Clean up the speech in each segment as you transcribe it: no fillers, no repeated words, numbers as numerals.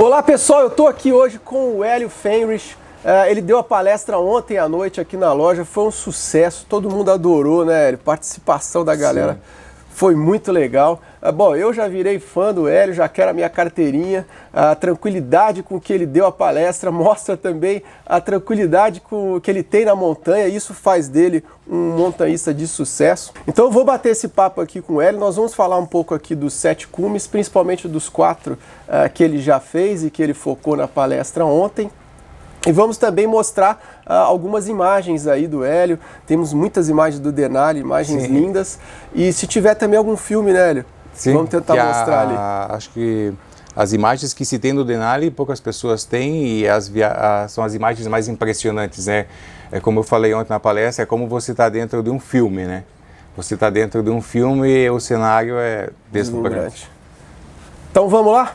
Olá pessoal, eu estou aqui hoje com o Hélio Fenrich. Ele deu a palestra ontem à noite aqui na loja, foi um sucesso, todo mundo adorou, né, Hélio? Participação da galera. Sim. Foi muito legal. Bom, eu já virei fã do Hélio, já quero a minha carteirinha. A tranquilidade com que ele deu a palestra mostra também a tranquilidade que ele tem na montanha. Isso faz dele um montanhista de sucesso. Então eu vou bater esse papo aqui com o Hélio. Nós vamos falar um pouco aqui dos 7 cumes, principalmente dos 4 que ele já fez e que ele focou na palestra ontem. E vamos também mostrar algumas imagens aí do Hélio. Temos muitas imagens do Denali, imagens lindas. E se tiver também algum filme, né, Hélio? Sim, vamos tentar mostrar ali. Acho que as imagens que se tem do Denali, poucas pessoas têm e são as imagens mais impressionantes, né? É como eu falei ontem na palestra, é como você está dentro de um filme, né? Você está dentro de um filme e o cenário é deslumbrante. Então vamos lá?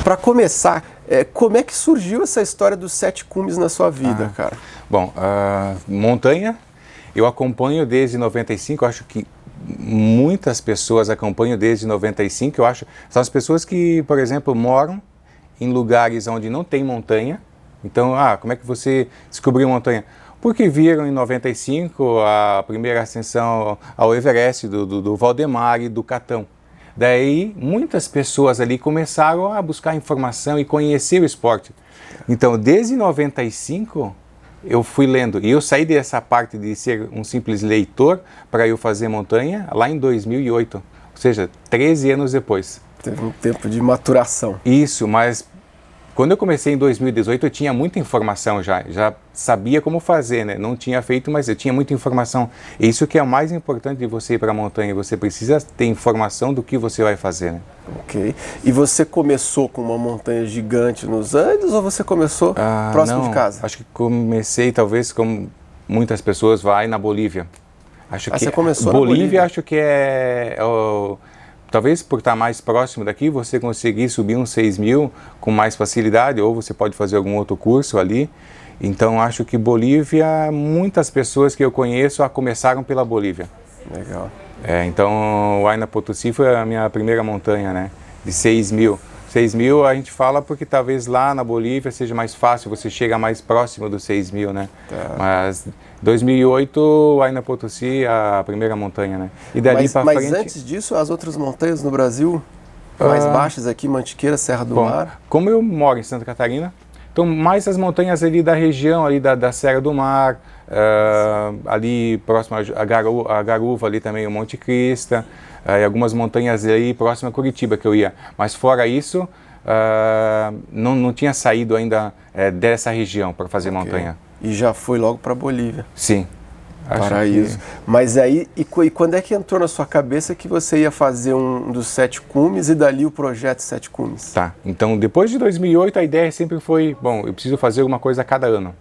Para começar, como é que surgiu essa história dos 7 cumes na sua vida, cara? Bom, montanha, eu acompanho desde 95, acho que muitas pessoas acompanham desde 95, eu acho, são as pessoas que, por exemplo, moram em lugares onde não tem montanha. Então, como é que você descobriu montanha? Porque viram em 95 a primeira ascensão ao Everest do Valdemar e do Catão. Daí, muitas pessoas ali começaram a buscar informação e conhecer o esporte. Então, desde 95, eu fui lendo. E eu saí dessa parte de ser um simples leitor para eu fazer montanha lá em 2008. Ou seja, 13 anos depois. Teve um tempo de maturação. Isso, mas quando eu comecei em 2018, eu tinha muita informação já sabia como fazer, né? Não tinha feito, mas eu tinha muita informação. E isso que é o mais importante de você ir para a montanha, você precisa ter informação do que você vai fazer, né? Ok. E você começou com uma montanha gigante nos Andes ou você comeou próximo de casa? Acho que comecei, talvez, como muitas pessoas, vai na Bolívia. Acho que você começou Bolívia, na Bolívia? Acho que talvez por estar mais próximo daqui, você conseguir subir uns 6.000 com mais facilidade, ou você pode fazer algum outro curso ali. Então, acho que Bolívia, muitas pessoas que eu conheço começaram pela Bolívia. Legal. Então, o Huayna Potosí foi a minha primeira montanha, né? De 6.000. 6.000 a gente fala porque talvez lá na Bolívia seja mais fácil, você chega mais próximo dos 6.000, né? Tá. Mas 2008, Huayna Potosí, a primeira montanha, né? E dali para frente... Mas antes disso, as outras montanhas no Brasil, mais baixas aqui, Mantiqueira, Serra do Mar? Como eu moro em Santa Catarina, então mais as montanhas ali da região, ali da Serra do Mar, ali próximo a Garuva, ali também o Monte Crista, e algumas montanhas ali próximo a Curitiba que eu ia. Mas fora isso, não tinha saído ainda dessa região para fazer montanha. E já foi logo para Bolívia. Sim. Paraíso. Mas aí, e quando é que entrou na sua cabeça que você ia fazer um dos 7 cumes e dali o projeto 7 cumes? Tá, então depois de 2008 a ideia sempre foi, bom, eu preciso fazer alguma coisa a cada ano.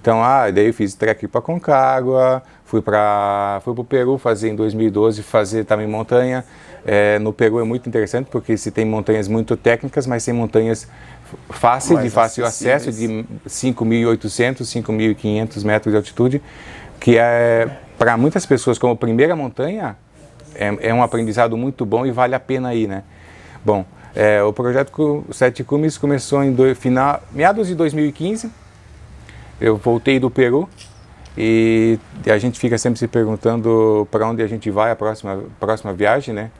Então, daí eu fiz trek para Concagua, fui para o Peru fazer em 2012, fazer também montanha. No Peru é muito interessante porque se tem montanhas muito técnicas, mas tem montanhas fáceis, de fácil acesso, de 5.800, 5.500 metros de altitude, que é, para muitas pessoas, como primeira montanha, é um aprendizado muito bom e vale a pena ir, né? Bom, o projeto Sete Cumes começou em meados de 2015. Eu voltei do Peru e a gente fica sempre se perguntando para onde a gente vai a próxima viagem, né?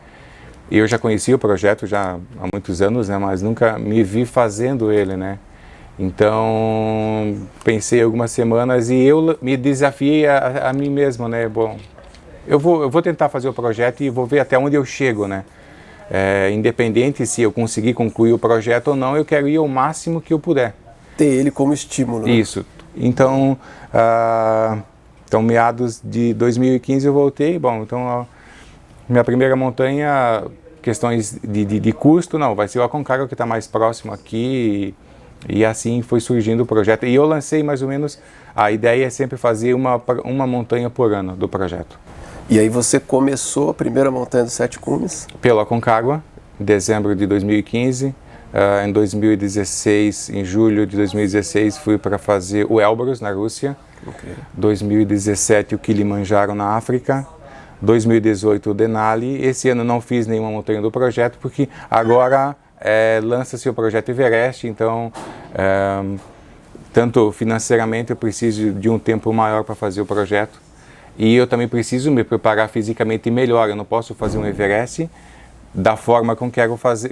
E eu já conhecia o projeto já há muitos anos, né? Mas nunca me vi fazendo ele, né? Então, pensei algumas semanas e eu me desafiei a mim mesmo, né? Bom, eu vou tentar fazer o projeto e vou ver até onde eu chego, né? Independente se eu conseguir concluir o projeto ou não, eu quero ir ao máximo que eu puder. Ter ele como estímulo. Né? Isso. Então, meados de 2015 eu voltei. Bom, então, minha primeira montanha, questões de custo, não, vai ser o Aconcagua que está mais próximo aqui. E assim foi surgindo o projeto. E eu lancei mais ou menos, a ideia é sempre fazer uma montanha por ano do projeto. E aí você começou a primeira montanha dos Sete Cumes? Pelo Aconcagua, em dezembro de 2015. Em 2016, em julho de 2016, fui para fazer o Elbrus, na Rússia. Okay. 2017, o Kilimanjaro, na África. 2018, o Denali. Esse ano não fiz nenhuma montanha do projeto, porque agora lança-se o projeto Everest, então, tanto financeiramente eu preciso de um tempo maior para fazer o projeto. E eu também preciso me preparar fisicamente melhor. Eu não posso fazer um Everest da forma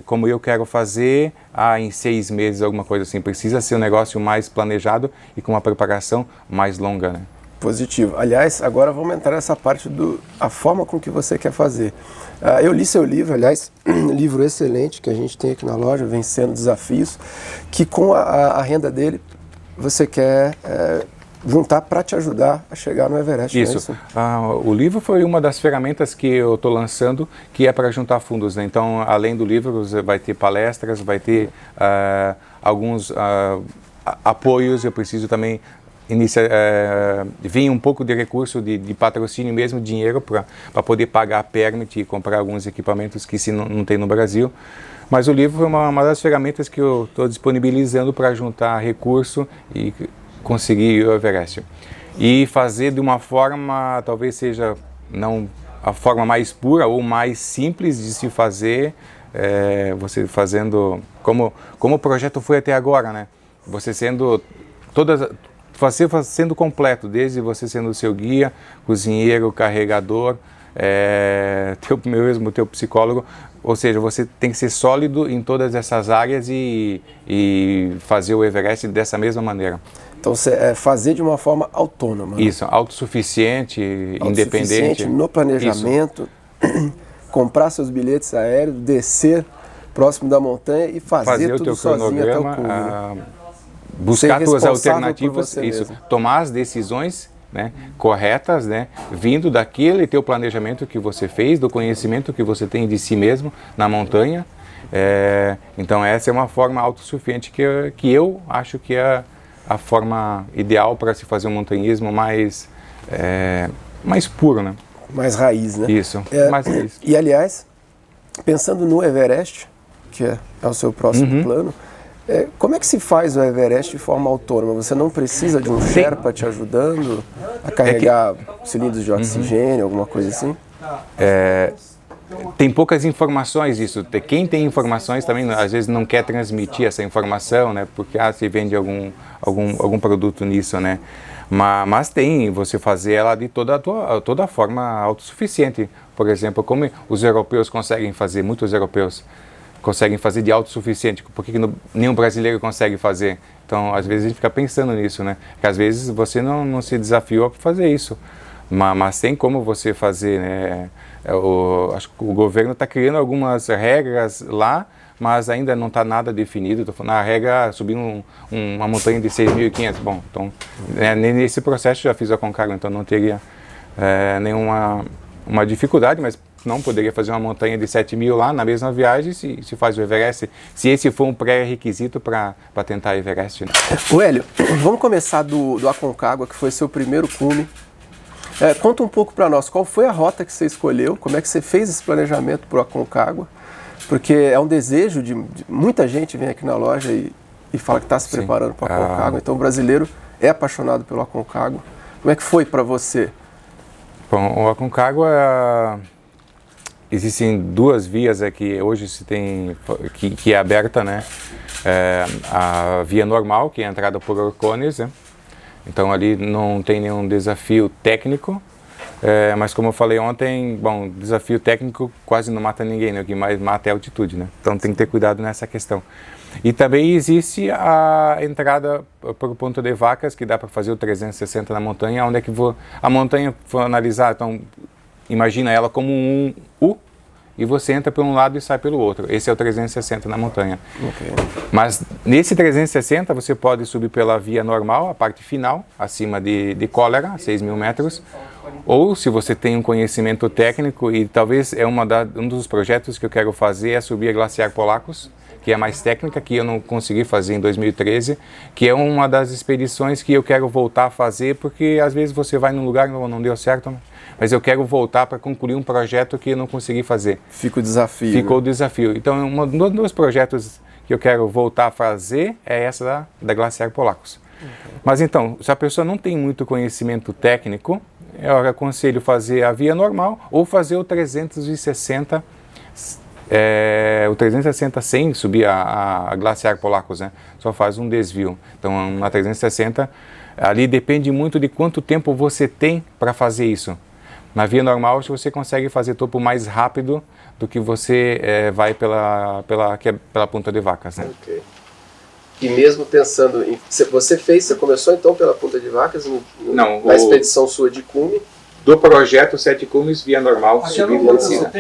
como eu quero fazer em 6 meses, alguma coisa assim. Precisa ser um negócio mais planejado e com uma preparação mais longa, né? Positivo. Aliás, agora vamos entrar nessa parte a forma com que você quer fazer. Eu li seu livro, aliás, livro excelente que a gente tem aqui na loja, Vencendo Desafios, que com a renda dele você quer juntar para te ajudar a chegar no Everest. Isso. O livro foi uma das ferramentas que eu estou lançando, que é para juntar fundos, né? Então, além do livro, você vai ter palestras, vai ter alguns apoios. Eu preciso também vir um pouco de recurso de patrocínio mesmo, dinheiro, para poder pagar a permit e comprar alguns equipamentos que se não tem no Brasil. Mas o livro foi uma das ferramentas que eu estou disponibilizando para juntar recurso e conseguir o Everest. E fazer de uma forma, talvez seja não a forma mais pura ou mais simples de se fazer, você fazendo, como o projeto foi até agora, né? Você sendo sendo completo, desde você sendo o seu guia, cozinheiro, carregador, teu psicólogo, ou seja, você tem que ser sólido em todas essas áreas e fazer o Everest dessa mesma maneira. Então, fazer de uma forma autônoma. Isso, autossuficiente, independente. No planejamento, comprar seus bilhetes aéreos, descer próximo da montanha e fazer tudo sozinho até o cume. Buscar suas alternativas, tomar as decisões, né, corretas, né, vindo daquele teu planejamento que você fez, do conhecimento que você tem de si mesmo na montanha. Então essa é uma forma autossuficiente que eu acho que é a forma ideal para se fazer um montanhismo mais puro, né? Mais raiz, né? Isso, mais raiz. E aliás, pensando no Everest, que é o seu próximo plano, como é que se faz o Everest de forma autônoma? Você não precisa de um Sherpa te ajudando a carregar cilindros de oxigênio, alguma coisa assim? Tem poucas informações disso. Quem tem informações também, às vezes, não quer transmitir essa informação, né? Porque se vende algum produto nisso, né? Mas tem, você fazer ela de toda a forma autossuficiente. Por exemplo, como os europeus conseguem fazer, muitos europeus conseguem fazer de autossuficiente, por que nenhum brasileiro consegue fazer? Então, às vezes a gente fica pensando nisso, né? Porque às vezes você não se desafiou para fazer isso, mas tem como você fazer, né? Acho que o governo está criando algumas regras lá, mas ainda não está nada definido. Estou falando, a regra subir uma montanha de 6.500. Bom, então, nesse processo já fiz a Aconcagua, então não teria nenhuma dificuldade, mas não poderia fazer uma montanha de 7.000 lá na mesma viagem se faz o Everest, se esse for um pré-requisito para tentar Everest. Né? Hélio, vamos começar do Aconcagua, que foi seu primeiro cume. Conta um pouco para nós, qual foi a rota que você escolheu, como é que você fez esse planejamento para o Aconcagua, porque é um desejo de muita gente vem aqui na loja e fala que está se preparando para o Aconcagua, então o brasileiro é apaixonado pelo Aconcagua. Como é que foi para você? Bom, o Aconcagua existem duas vias aqui, hoje se tem, que é aberta, né? A via normal, que é a entrada por Orcones, né? Então ali não tem nenhum desafio técnico, mas como eu falei ontem, bom, desafio técnico quase não mata ninguém, né? O que mais mata é a altitude, né? Então tem que ter cuidado nessa questão. E também existe a entrada por Ponta de Vacas, que dá para fazer o 360 na montanha, onde é que a montanha for analisar, então imagina ela como um U, e você entra por um lado e sai pelo outro. Esse é o 360 na montanha. Okay. Mas nesse 360 você pode subir pela via normal, a parte final, acima de Cólera, 6.000 metros. Ou se você tem um conhecimento técnico, e talvez é um dos projetos que eu quero fazer é subir a Glaciar Polacos, que é mais técnica, que eu não consegui fazer em 2013, que é uma das expedições que eu quero voltar a fazer, porque às vezes você vai num lugar e não deu certo, mas eu quero voltar para concluir um projeto que eu não consegui fazer. Fica o desafio. Ficou o desafio. Então, um dos projetos que eu quero voltar a fazer é essa da Glaciar Polacos. Okay. Mas então, se a pessoa não tem muito conhecimento técnico, eu aconselho fazer a via normal ou fazer o 360, o 360 sem subir a Glaciar Polacos, né? Só faz um desvio. Então, na 360, ali depende muito de quanto tempo você tem para fazer isso. Na via normal, você consegue fazer topo mais rápido do que você vai pela Ponta de Vacas, né? Okay. E mesmo pensando em... Você começou então pela Ponta de Vacas na expedição sua de cume? Do projeto 7 cumes, via normal, subir e descida.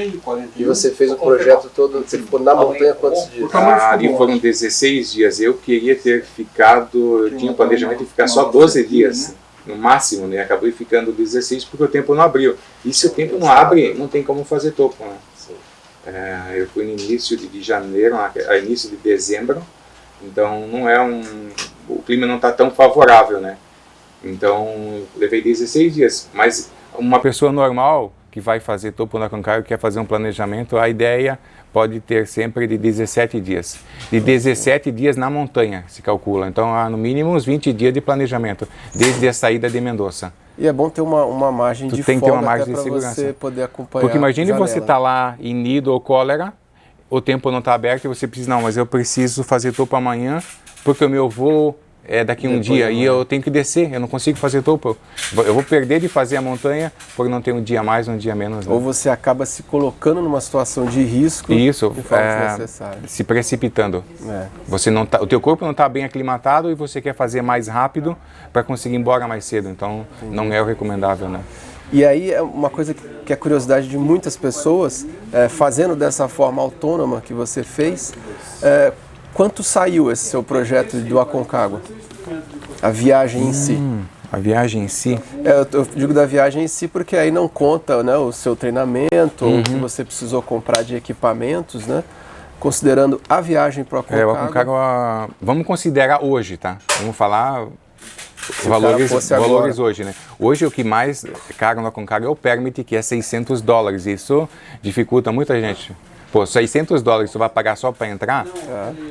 E você fez o projeto todo, você ficou na montanha quantos dias? Ali foram 16 dias. Eu queria ter ficado, eu tinha o planejamento de ficar só 12 dias. No máximo, né? Acabei ficando 16 porque o tempo não abriu. E se o tempo não abre, não tem como fazer topo, né? Eu fui no início de janeiro, a início de dezembro, então não é o clima não está tão favorável, né? Então levei 16 dias, mas uma pessoa normal que vai fazer topo na Aconcagua, quer fazer um planejamento, a ideia pode ter sempre de 17 dias. De 17 dias na montanha, se calcula. Então, há no mínimo uns 20 dias de planejamento, desde a saída de Mendoza. E é bom ter uma margem de folga, tem que ter uma margem de segurança. Você poder acompanhar. Porque imagine você estar lá em Nido ou Cólera, o tempo não está aberto e você precisa, não, mas eu preciso fazer topo amanhã, porque o meu voo é daqui um dia e eu tenho que descer, eu não consigo fazer topo. Eu vou perder de fazer a montanha por não ter um dia mais, um dia menos. Né? Ou você acaba se colocando numa situação de risco se precipitando. Você não tá, o teu corpo não está bem aclimatado e você quer fazer mais rápido para conseguir ir embora mais cedo. Então, não é o recomendável, né? E aí, é uma coisa que é curiosidade de muitas pessoas, fazendo dessa forma autônoma que você fez, quanto saiu esse seu projeto do Aconcagua? A viagem em si. A viagem em si? Eu digo da viagem em si porque aí não conta, né, o seu treinamento, ou o que você precisou comprar de equipamentos, né? Considerando a viagem para o Aconcagua. O Aconcagua, vamos considerar hoje, tá? Vamos falar valores hoje, né? Hoje o que mais é caro no Aconcagua é o permit, que é $600. Isso dificulta muita gente. Pô, $600 tu vai pagar só para entrar?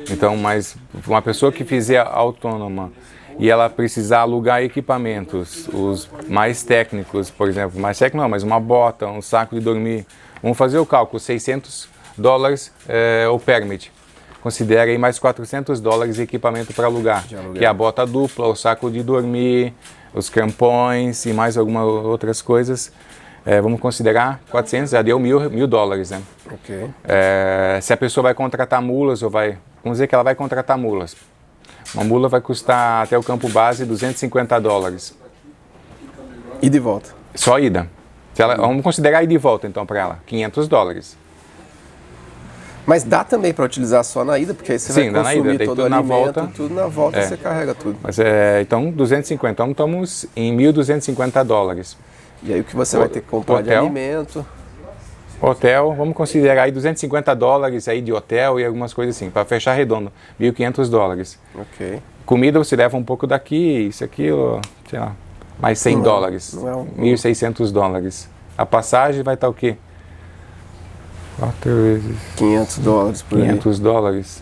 Então, mas uma pessoa que fizer autônoma e ela precisar alugar equipamentos, os mais técnicos, por exemplo, mais técnico não, mas uma bota, um saco de dormir, vamos fazer o cálculo, $600 o permit. Considere aí mais $400 de equipamento para alugar, que é a bota dupla, o saco de dormir, os crampões e mais algumas outras coisas. Vamos considerar 400, já deu $1.000, né? Okay. Se a pessoa vai contratar mulas, vamos dizer que ela vai contratar mulas. Uma mula vai custar até o campo base $250. Ida e volta? Só ida. Vamos considerar ida e volta então para ela, $500. Mas dá também para utilizar só na ida, porque aí você vai consumir todo o alimento, tudo na volta você carrega tudo. Mas então 250, então estamos em $1.250. E aí o que você vai ter que comprar de alimento? Hotel, vamos considerar aí $250 aí de hotel e algumas coisas assim, para fechar redondo, $1.500. Ok. Comida você leva um pouco daqui, isso, aquilo, sei lá, mais $100. $1.600. A passagem vai estar o quê? 4 vezes... $500 por aí. $500.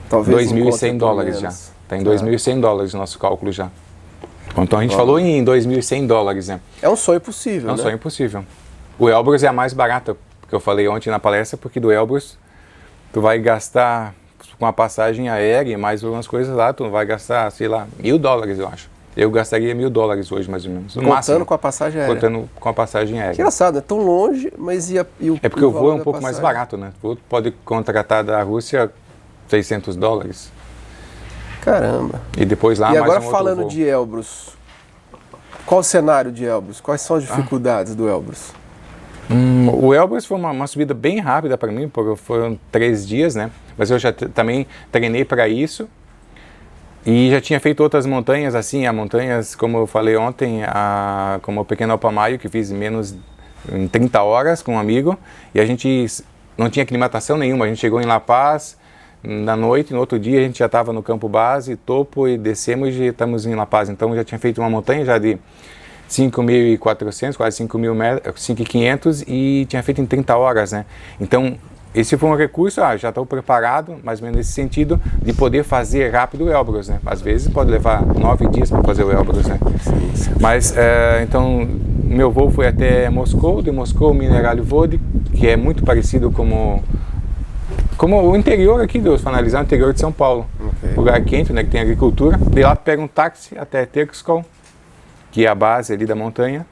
Talvez $2.100 já. Está em $2.100 o nosso cálculo já. Então a gente falou em $2.100, né? É um sonho possível, É um sonho possível. O Elbrus é a mais barata, que eu falei ontem na palestra, porque do Elbrus tu vai gastar com a passagem aérea e mais algumas coisas lá, tu vai gastar, sei lá, $1.000, eu acho. Eu gastaria $1.000 hoje, mais ou menos. No Contando máximo, com a passagem aérea. contando com a passagem aérea. Que engraçado, é tão longe, mas É porque o voo é um pouco mais barato, né? O voo pode contratar da Rússia $600. Caramba. E depois lá E mais agora um outro falando voo. de Elbrus, qual o cenário de Elbrus? Quais são as dificuldades do Elbrus? O Elbrus foi uma subida bem rápida para mim, porque foram 3 dias, né? Mas eu já também treinei para isso. E já tinha feito outras montanhas assim, montanhas, como eu falei ontem, como o Pequeno Alpamayo, que fiz em 30 horas com um amigo. E a gente não tinha aclimatação nenhuma, a gente chegou em La Paz na noite, no outro dia a gente já estava no campo base, topo, e descemos e estamos em La Paz. Então já tinha feito uma montanha já de 5.400, quase 5.000 metros, 5.500, e tinha feito em 30 horas, né? Então, esse foi um recurso, já estou preparado, mais ou menos nesse sentido, de poder fazer rápido o Elbrus, né? Às vezes pode levar 9 dias para fazer o Elbrus, né? Mas, então, meu voo foi até Moscou, de Moscou, Mineralny Vody, que é muito parecido como o interior aqui, para analisar o interior de São Paulo. Lugar quente, né, que tem agricultura. De lá pega um táxi até Terskol, que é a base ali da montanha.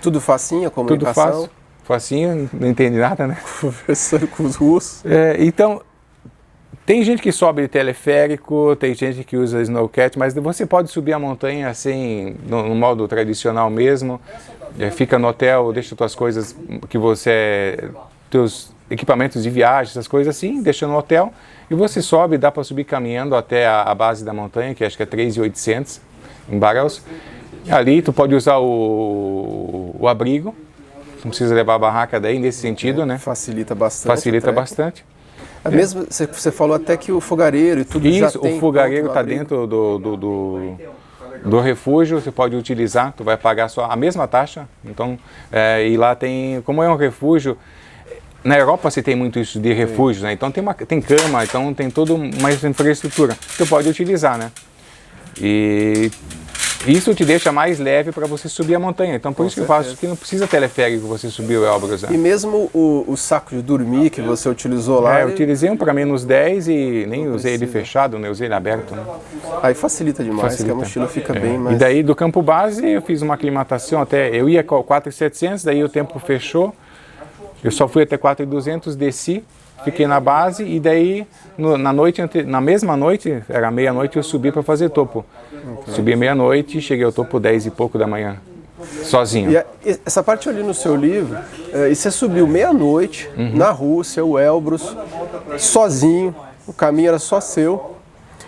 Tudo facinho, a comunicação? Tudo fácil. Facinho, não entende nada, né? Conversando com os russos. Então, tem gente que sobe de teleférico, tem gente que usa snowcat, mas você pode subir a montanha assim, no modo tradicional mesmo. Fica no hotel, deixa suas coisas teus equipamentos de viagem, essas coisas assim, deixa no hotel. E você sobe, dá para subir caminhando até a base da montanha, que acho que é 3.800 em Barels. Ali tu pode usar o abrigo. Não precisa levar a barraca daí, nesse sentido, né? Facilita bastante. Facilita bastante. Mesmo, você falou até que o fogareiro e tudo isso, já tem... Isso, o fogareiro está dentro do refúgio, você pode utilizar, tu vai pagar só a mesma taxa. Então, e lá tem, como é um refúgio, na Europa se tem muito isso de refúgios, né? Então tem cama, então tem toda uma infraestrutura que tu pode utilizar, né? E isso te deixa mais leve para você subir a montanha. Então, por isso que eu faço que não precisa teleférico você subir o Elbrus. Né? E mesmo o saco de dormir que você utilizou lá... eu utilizei um para -10 e nem usei ele fechado, né? Usei ele aberto. Né? Aí facilita demais, que a mochila fica bem mais... E daí, do campo base, eu fiz uma aclimatação até... Eu ia com 4.700, daí o tempo fechou. Eu só fui até 4.200, desci, fiquei na base e daí, na mesma noite, era meia-noite, eu subi para fazer topo. Subi meia-noite e cheguei ao topo 10 e pouco da manhã, sozinho. E essa parte eu li no seu livro, e você subiu meia-noite na Rússia, o Elbrus, sozinho, o caminho era só seu.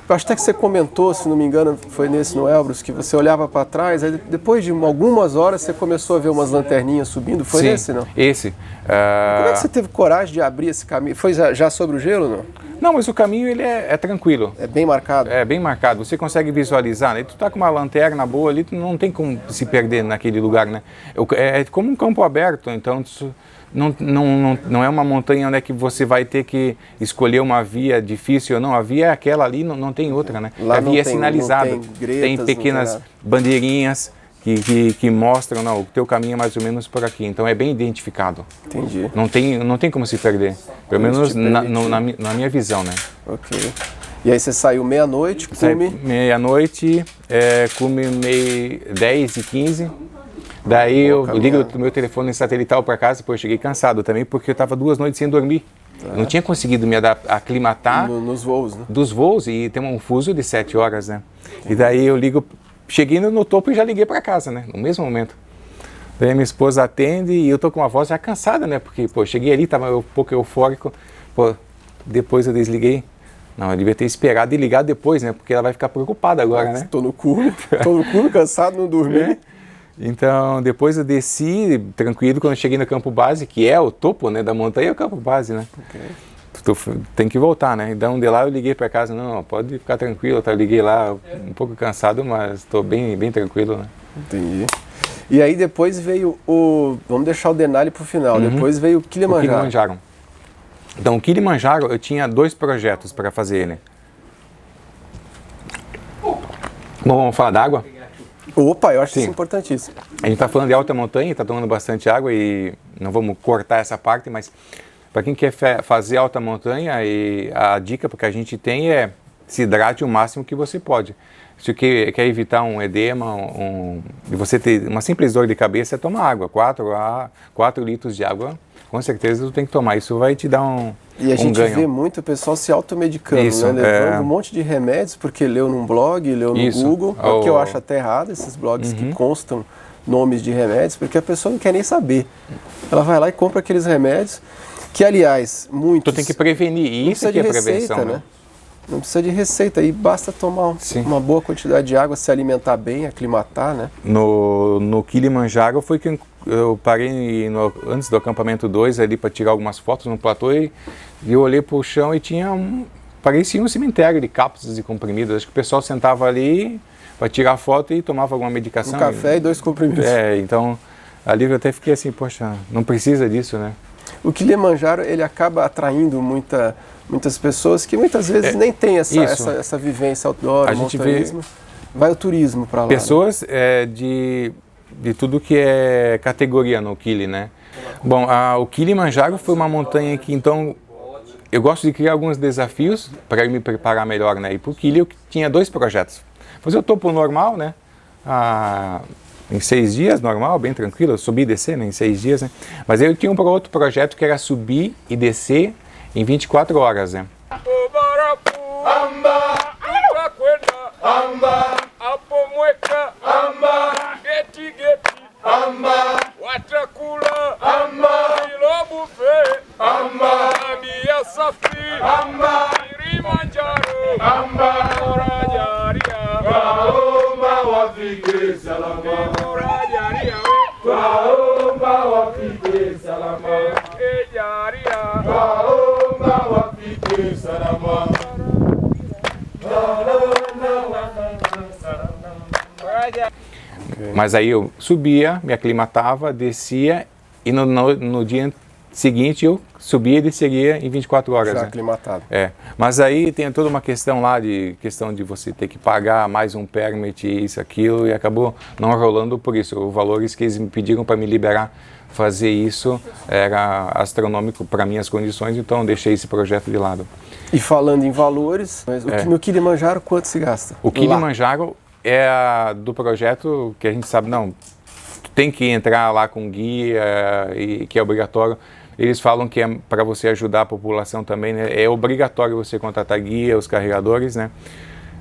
Eu acho até que você comentou, se não me engano, foi nesse no Elbrus, que você olhava para trás, aí depois de algumas horas você começou a ver umas lanterninhas subindo, foi nesse, não? Esse. Como é que você teve coragem de abrir esse caminho? Foi já sobre o gelo, não? Não, mas o caminho ele é tranquilo. É bem marcado? É bem marcado, você consegue visualizar, né? Tu tá com uma lanterna boa ali, tu não tem como se perder naquele lugar, né? É como um campo aberto, então... Não é uma montanha onde é que você vai ter que escolher uma via difícil ou não. A via é aquela ali, não tem outra, né? Lá a via é sinalizada. Tem pequenas bandeirinhas que mostram, o teu caminho é mais ou menos por aqui. Então é bem identificado. Entendi. Não tem como se perder. Pelo menos na minha visão, né? Ok. E aí você saiu meia-noite, come... Meia-noite, come 10h15. Daí eu ligo o meu telefone satelital para casa, depois eu cheguei cansado também, porque eu estava 2 noites sem dormir. Eu não tinha conseguido me aclimatar nos voos, né? Dos voos, e tem um fuso de 7 horas, né? E daí eu cheguei no topo e já liguei para casa, né? No mesmo momento. Daí minha esposa atende e eu tô com uma voz já cansada, né? Porque, cheguei ali, estava um pouco eufórico. Depois eu desliguei. Não, eu devia ter esperado e ligado depois, né? Porque ela vai ficar preocupada agora, né? Tô no cume, cansado, não dormi. Então, depois eu desci, tranquilo, quando eu cheguei no campo base, que é o topo, né, da montanha, é o campo base, né? Tem que voltar, né? Então, de lá eu liguei para casa, não, pode ficar tranquilo, tá? Eu liguei lá, um pouco cansado, mas estou bem tranquilo, né? Entendi. E aí depois veio vamos deixar o Denali para o final, depois veio o Kilimanjaro. Então, o Kilimanjaro, eu tinha 2 projetos para fazer ele. Bom, vamos falar d'água? Opa, eu acho isso importantíssimo. A gente está falando de alta montanha, está tomando bastante água e não vamos cortar essa parte, mas para quem quer fazer alta montanha, e a dica que a gente tem é se hidrate o máximo que você pode. Se você quer evitar um edema, e você ter uma simples dor de cabeça, toma água, 4 litros de água, com certeza tu tem que tomar, isso vai te dar um E a gente ganho. vê muito o pessoal se automedicando, Isso, né? Levando um monte de remédios, porque leu num blog, leu no Google, o que eu acho até errado, esses blogs que constam nomes de remédios, porque a pessoa não quer nem saber. Ela vai lá e compra aqueles remédios, que aliás, muitos... Tu tem que prevenir, isso que é prevenção, receita, né? Não precisa de receita, aí basta tomar uma boa quantidade de água, se alimentar bem, aclimatar, né? No Kilimanjaro foi que eu parei antes do acampamento 2 ali para tirar algumas fotos no platô e eu olhei para o chão e tinha parecia um cemitério de cápsulas e comprimidos. Acho que o pessoal sentava ali para tirar foto e tomava alguma medicação. Um café e 2 comprimidos. Então ali eu até fiquei assim, poxa, não precisa disso, né? O Kilimanjaro, ele acaba atraindo muitas pessoas que muitas vezes nem têm essa vivência outdoor, a gente montanhismo. Vai o turismo para lá. Pessoas de tudo que é categoria no Kili, né? Bom, o Kilimanjaro foi uma montanha que, então, eu gosto de criar alguns desafios para me preparar melhor, né? E para o Kili eu tinha 2 projetos. Fazer o topo normal, né? Em 6 dias, normal, bem tranquilo, subir e descer, né? Em 6 dias, né? Mas eu tinha um outro projeto que era subir e descer em 24 horas, né? Mas aí eu subia, me aclimatava, descia e no dia seguinte eu subia e desceria em 24 horas. Já né? aclimatado. Mas aí tem toda uma questão lá de você ter que pagar mais um permit, isso, aquilo, e acabou não rolando por isso. Os valores que eles me pediram para me liberar fazer isso era astronômico para minhas condições, então eu deixei esse projeto de lado. E falando em valores, no Kilimanjaro quanto se gasta? O Kilimanjaro do projeto que a gente sabe, não, tem que entrar lá com guia, e que é obrigatório. Eles falam que é para você ajudar a população também, né? É obrigatório você contratar guia, os carregadores, né?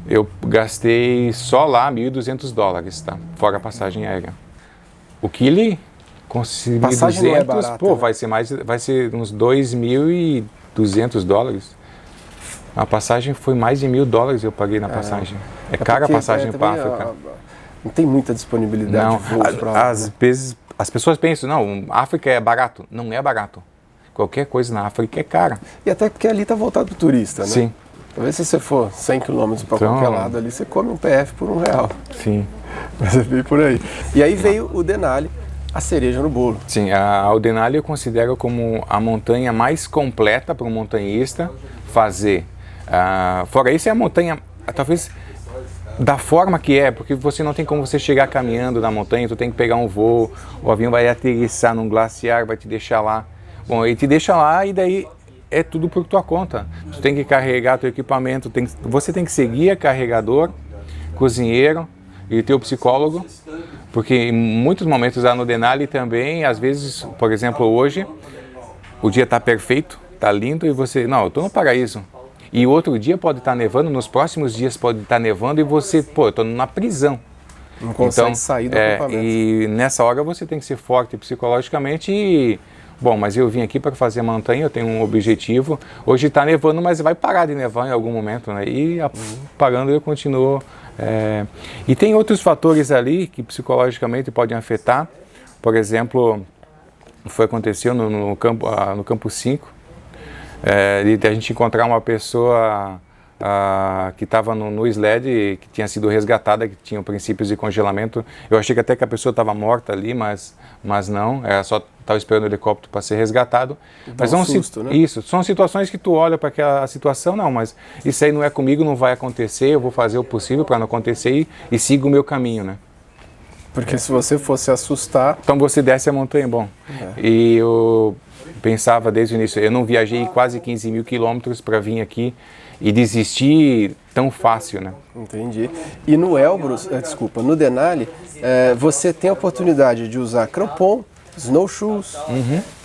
Eu gastei só lá $1.200, tá? Fora a passagem aérea. O Kili, com passagem não é barata, pô, né? vai ser uns $2.200. A passagem foi mais de $1.000 eu paguei na passagem. É cara a passagem para a África. Não tem muita disponibilidade de voos para lá. Às vezes as pessoas pensam, não, a África é barato. Não é barato. Qualquer coisa na África é cara. E até porque ali está voltado para o turista, né? Sim. Talvez se você for 100 km para qualquer lado ali, você come um PF por R$1. Sim. Mas é bem por aí. E aí veio o Denali, a cereja no bolo. Sim, o Denali eu considero como a montanha mais completa para um montanhista fazer. Fora isso é a montanha, talvez da forma que é, porque você não tem como você chegar caminhando na montanha, tu tem que pegar um voo, o avião vai aterrissar num glaciar, vai te deixar lá. Bom, ele te deixa lá e daí é tudo por tua conta. Tu tem que carregar teu equipamento, você tem que seguir carregador, cozinheiro e teu psicólogo, porque em muitos momentos lá no Denali também, às vezes, por exemplo, hoje, o dia está perfeito, está lindo e você, não, eu estou no paraíso. E outro dia pode estar nevando, nos próximos dias pode estar nevando e você, pô, eu estou na prisão. Não consegue sair do acampamento. E nessa hora você tem que ser forte psicologicamente e, bom, mas eu vim aqui para fazer montanha, eu tenho um objetivo. Hoje está nevando, mas vai parar de nevar em algum momento, né? E parando eu continuo. E tem outros fatores ali que psicologicamente podem afetar. Por exemplo, aconteceu no campo 5, de a gente encontrar uma pessoa que estava no sled, que tinha sido resgatada, que tinha princípios de congelamento. Eu achei que até que a pessoa estava morta ali, mas não, só estava esperando o helicóptero para ser resgatado. Mas né? Isso, são situações que tu olha para aquela situação, não, mas isso aí não é comigo, não vai acontecer, eu vou fazer o possível para não acontecer e sigo o meu caminho, né? Porque se você fosse assustar... Então você desce a montanha, bom. E eu pensava desde o início, eu não viajei quase 15 mil quilômetros para vir aqui e desistir tão fácil, né? Entendi. E no Elbrus, desculpa, no Denali, você tem a oportunidade de usar crampon, snowshoes,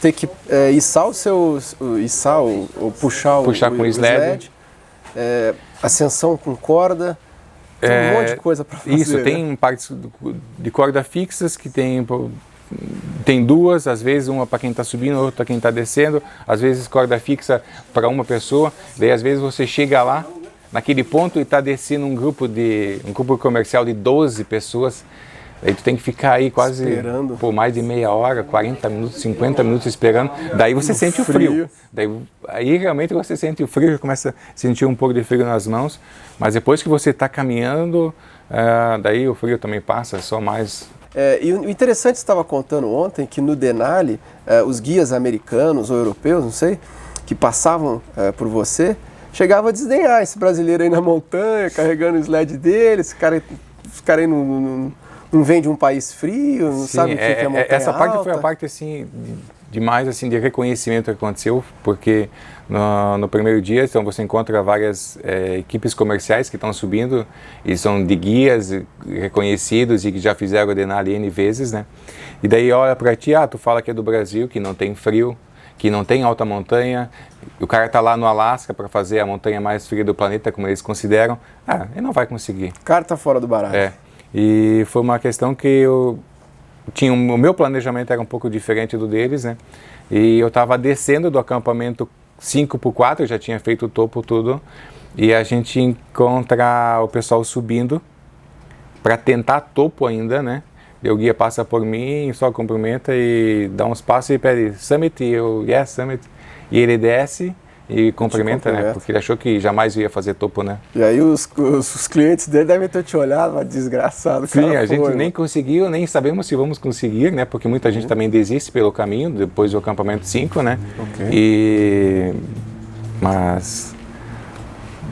ter que içar ou puxar com o sled. Ascensão com corda, tem um monte de coisa para fazer. Isso, tem partes de corda fixas que tem duas, às vezes uma para quem está subindo, outra para quem está descendo, às vezes corda fixa para uma pessoa, daí às vezes você chega lá, naquele ponto e está descendo um grupo comercial de 12 pessoas, daí tu tem que ficar aí quase esperando por mais de meia hora, 40 minutos, 50 minutos esperando, daí você sente o frio. Aí realmente você sente o frio, começa a sentir um pouco de frio nas mãos, mas depois que você está caminhando, daí o frio também passa, só mais... E o interessante, você estava contando ontem, que no Denali, os guias americanos ou europeus, não sei, que passavam por você, chegavam a desdenhar esse brasileiro aí na montanha, carregando o sled dele, esse cara aí não vem de um país frio, não sabe o que é montanha essa parte alta. foi a parte assim demais assim de reconhecimento que aconteceu, porque no primeiro dia então você encontra várias equipes comerciais que estão subindo e são de guias reconhecidos e que já fizeram o Denali N vezes, né? E daí olha para ti, tu fala que é do Brasil, que não tem frio, que não tem alta montanha, o cara está lá no Alasca para fazer a montanha mais fria do planeta, como eles consideram, ele não vai conseguir. O cara está fora do baralho. E foi uma questão que eu tinha, o meu planejamento era um pouco diferente do deles, né? E eu estava descendo do acampamento 5x4, eu já tinha feito o topo tudo, e a gente encontra o pessoal subindo para tentar topo ainda, né? E o guia passa por mim, só cumprimenta e dá uns passos e pede Summit, e eu, yes, Summit. E ele desce e cumprimenta, né? Porque ele achou que jamais ia fazer topo, né? E aí os clientes dele devem ter te olhado, mas desgraçado. Sim, a gente nem conseguiu, nem sabemos se vamos conseguir, né? Porque muita gente também desiste pelo caminho, depois do acampamento 5, né? Mas...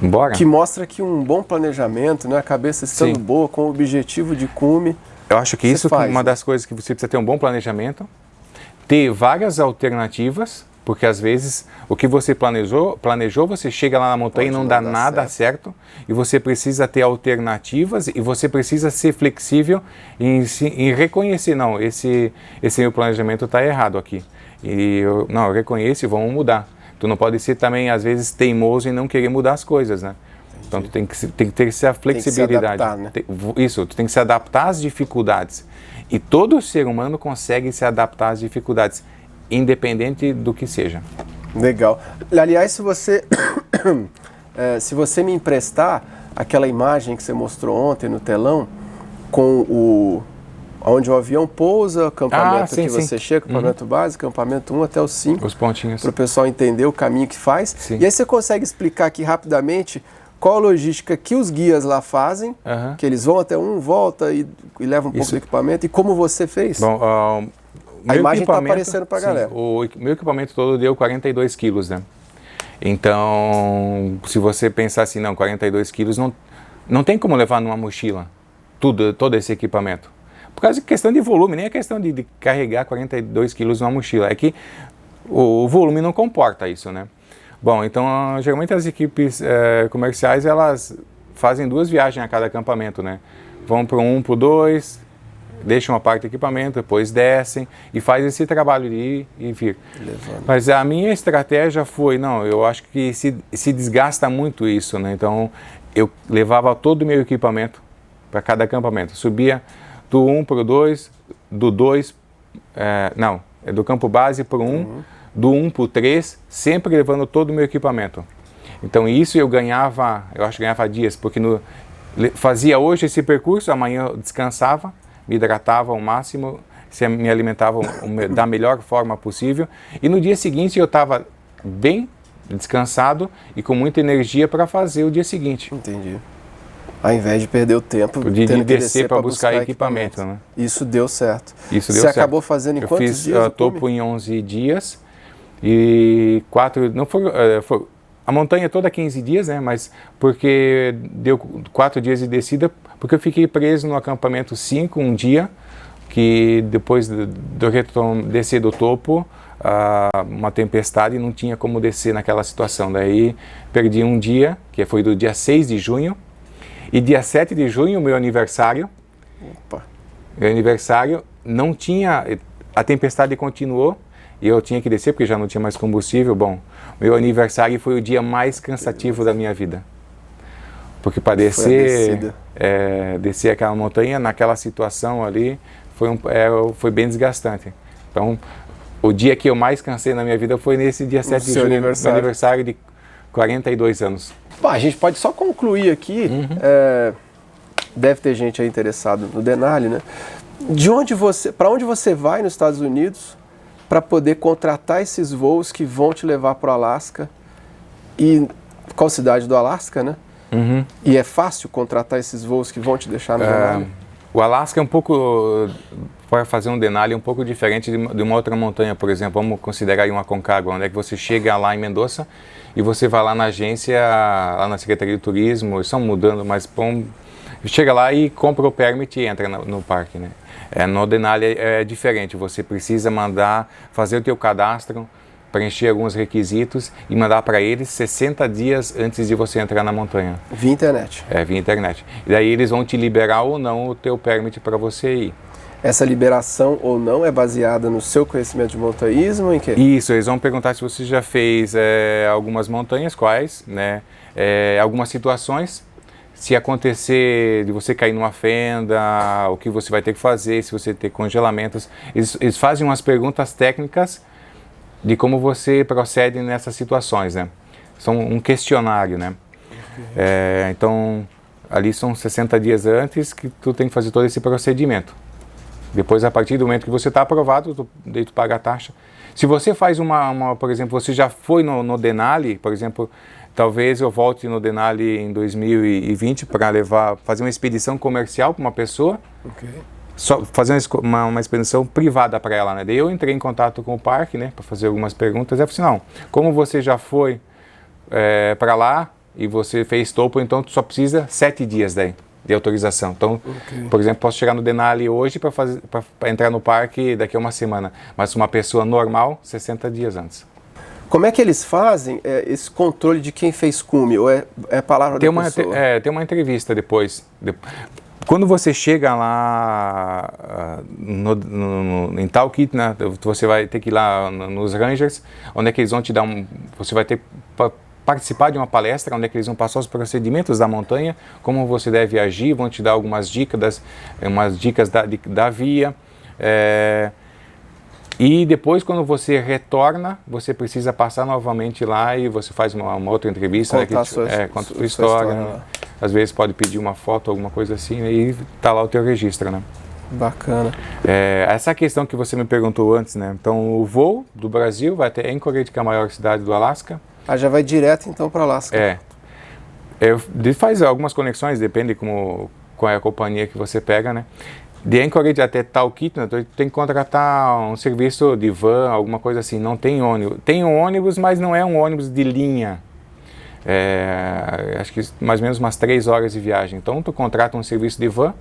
bora. Que mostra que um bom planejamento, né? A cabeça estando boa, com o objetivo de cume. Eu acho que isso é uma das coisas que você precisa ter um bom planejamento, ter várias alternativas, porque às vezes o que você planejou, você chega lá na montanha e não dá nada certo, e você precisa ter alternativas e você precisa ser flexível em reconhecer, não, esse meu planejamento está errado aqui. E eu reconheço e vamos mudar. Tu não pode ser também, às vezes, teimoso em não querer mudar as coisas, né? Então, tu tem que ter essa flexibilidade. Tem que se adaptar, né? Isso, tu tem que se adaptar às dificuldades. E todo ser humano consegue se adaptar às dificuldades, independente do que seja. Legal. Aliás, se você me emprestar aquela imagem que você mostrou ontem no telão, com onde o avião pousa, acampamento você chega, acampamento base, acampamento 1 até o 5. Os pontinhos. Para o pessoal entender o caminho que faz. Sim. E aí você consegue explicar aqui rapidamente qual a logística que os guias lá fazem, que eles vão até volta e levam um pouco do equipamento, e como você fez? Bom, a imagem está aparecendo para a galera. O meu equipamento todo deu 42 quilos, né? Então, se você pensar assim, 42 quilos não tem como levar numa mochila todo esse equipamento. Por causa de questão de volume, nem é questão de carregar 42 quilos numa mochila. É que o volume não comporta isso, né? Bom, então, geralmente as equipes comerciais, elas fazem 2 viagens a cada acampamento, né? Vão para o 1, para o 2, deixam uma parte do equipamento, depois descem e fazem esse trabalho de ir e vir. Mas a minha estratégia foi, eu acho que se desgasta muito isso, né? Então, eu levava todo o meu equipamento para cada acampamento. Subia do 1 para o 2, do 2, do campo base para o 1, do 1 para o 3, sempre levando todo o meu equipamento. Então isso eu acho que ganhava dias, porque fazia hoje esse percurso, amanhã eu descansava, me hidratava ao máximo, me alimentava da melhor forma possível, e no dia seguinte eu estava bem descansado e com muita energia para fazer o dia seguinte. Entendi. Ao invés de perder o tempo de descer para buscar equipamento, né? Isso deu certo. Você acabou fazendo em quantos dias? Eu fiz topo em 11 dias e a montanha toda 15 dias, né? Mas porque deu 4 dias de descida, porque eu fiquei preso no acampamento 5 um dia, que depois do descer do topo, uma tempestade, não tinha como descer naquela situação. Daí perdi um dia, que foi do dia 6 de junho, e dia 7 de junho, meu aniversário. Opa. Meu aniversário não tinha, a tempestade continuou e eu tinha que descer porque já não tinha mais combustível. Bom, meu aniversário foi o dia mais cansativo da minha vida. Porque para descer aquela montanha, naquela situação ali, foi bem desgastante. Então, o dia que eu mais cansei na minha vida foi nesse dia 7 de junho, meu aniversário de 42 anos. Bom, a gente pode só concluir aqui, deve ter gente aí interessado no Denali, né? Para onde você vai nos Estados Unidos para poder contratar esses voos que vão te levar para o Alasca? E qual cidade do Alasca, né? E é fácil contratar esses voos que vão te deixar no Denali? O Alasca é um pouco, para fazer um Denali, um pouco diferente de uma outra montanha, por exemplo. Vamos considerar aí uma Aconcagua, onde é que você chega lá em Mendoza e você vai lá na agência, lá na Secretaria de Turismo, eles estão mudando, mas chega lá e compra o permit e entra no parque, né? No Denali é diferente, você precisa fazer o teu cadastro, preencher alguns requisitos e mandar para eles 60 dias antes de você entrar na montanha. Via internet. Via internet. E daí eles vão te liberar ou não o teu permit para você ir. Essa liberação ou não é baseada no seu conhecimento de montanhismo ou em quê? Isso, eles vão perguntar se você já fez algumas montanhas, quais, né? Algumas situações. Se acontecer de você cair numa fenda, o que você vai ter que fazer, se você ter congelamentos. Eles fazem umas perguntas técnicas de como você procede nessas situações, né? São um questionário, né? Então, ali são 60 dias antes que tu tem que fazer todo esse procedimento. Depois, a partir do momento que você está aprovado, daí tu paga a taxa. Se você faz por exemplo, você já foi no Denali, por exemplo, talvez eu volte no Denali em 2020 para fazer uma expedição comercial para uma pessoa, só fazer uma expedição privada para ela, né? Daí eu entrei em contato com o parque, né, para fazer algumas perguntas. Eu falei assim, não, como você já foi para lá e você fez topo, então tu só precisa 7 dias daí de autorização. Então, por exemplo, posso chegar no Denali hoje para entrar no parque daqui a uma semana, mas uma pessoa normal, 60 dias antes. Como é que eles fazem esse controle de quem fez cume? Ou é a palavra da pessoa? Tem uma entrevista depois. Quando você chega lá em Talkeetna, você vai ter que ir lá nos Rangers, onde é que eles vão te dar você vai ter participar de uma palestra, onde é que eles vão passar os procedimentos da montanha, como você deve agir, vão te dar algumas dicas, da via. E depois, quando você retorna, você precisa passar novamente lá e você faz uma outra entrevista. Conta a sua história. Né? Às vezes pode pedir uma foto, alguma coisa assim, né? E tá lá o teu registro, né? Bacana. Essa questão que você me perguntou antes, né? Então, o voo do Brasil vai até Anchorage, que é a maior cidade do Alasca. Já vai direto então para o Alasca. Faz algumas conexões, depende qual é a companhia que você pega, né? De Anchorage até Talkeetna, tem que contratar um serviço de van, alguma coisa assim. Não tem ônibus. Tem um ônibus, mas não é um ônibus de linha. Acho que mais ou menos umas 3 horas de viagem. Então, tu contrata um serviço de van,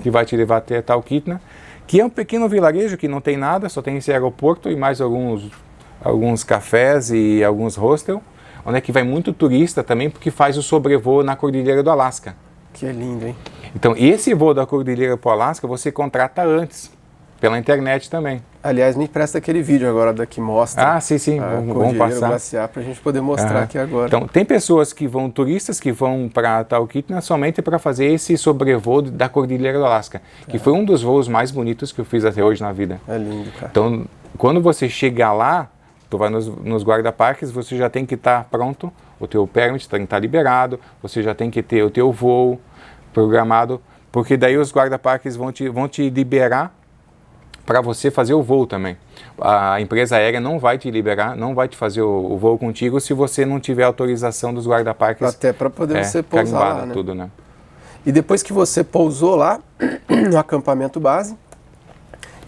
que vai te levar até Talkeetna, que é um pequeno vilarejo que não tem nada, só tem esse aeroporto e mais alguns cafés e alguns hostels, onde é que vai muito turista também, porque faz o sobrevoo na Cordilheira do Alasca. Que lindo, hein? Então, esse voo da Cordilheira para o Alasca, você contrata antes, pela internet também. Aliás, me presta aquele vídeo agora que mostra. Sim, vamos passar. Glaciar para a gente poder mostrar aqui agora. Então, tem pessoas turistas que vão para Talkeetna somente para fazer esse sobrevoo da Cordilheira do Alasca, que foi um dos voos mais bonitos que eu fiz até hoje na vida. É lindo, cara. Então, quando você chegar lá, tu vai nos guarda-parques, você já tem que estar pronto, o teu permit tem que estar liberado, você já tem que ter o teu voo programado, porque daí os guarda-parques vão te liberar para você fazer o voo também. A empresa aérea não vai te liberar, não vai te fazer o voo contigo se você não tiver autorização dos guarda-parques. Até para poder você pousar lá, né? Tudo, né? E depois que você pousou lá, no acampamento base,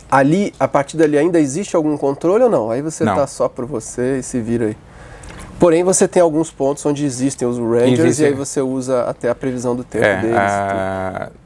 ali, a partir dali ainda existe algum controle ou não? Aí você está só por você e se vira aí. Porém, você tem alguns pontos onde existem os Rangers Existe. e aí você usa até a previsão do tempo deles.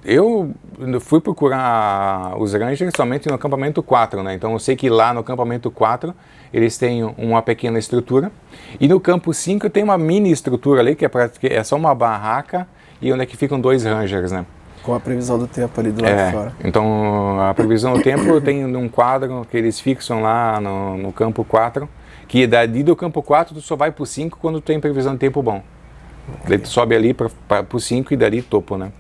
Eu fui procurar os Rangers somente no acampamento 4, né? Então eu sei que lá no acampamento 4 eles têm uma pequena estrutura e no campo 5 tem uma mini estrutura ali que é só uma barraca e onde é que ficam 2 Rangers, né? Com a previsão do tempo ali do lado de fora. Então a previsão do tempo tem um quadro que eles fixam lá no campo 4, que dali do campo 4 tu só vai pro 5 quando tem previsão de tempo bom. Daí tu sobe ali pro 5 e dali topo, né?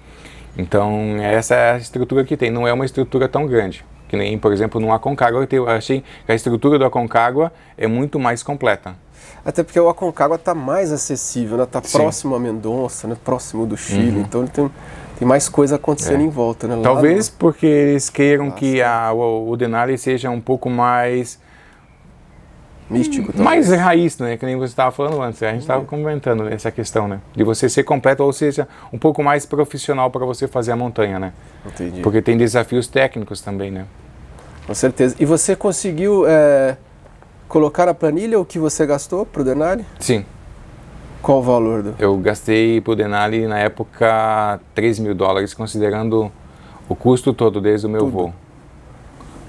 Então essa é a estrutura que tem, não é uma estrutura tão grande. Que nem, por exemplo, no Aconcagua, eu achei que a estrutura do Aconcagua é muito mais completa. Até porque o Aconcagua está mais acessível, né? Está próximo a Mendonça, né? Próximo do Chile, então ele tem mais coisa acontecendo em volta, né? Talvez porque eles queiram que o Denali seja um pouco mais místico, mais raiz, né? Que nem você estava falando antes. A gente estava comentando essa questão, né? De você ser completo, ou seja, um pouco mais profissional para você fazer a montanha, né? Entendi. Porque tem desafios técnicos também, né? Com certeza. E você conseguiu colocar na planilha o que você gastou para o Denali? Sim. Qual o valor do? Eu gastei para o Denali na época $3.000, considerando o custo todo desde o meu voo.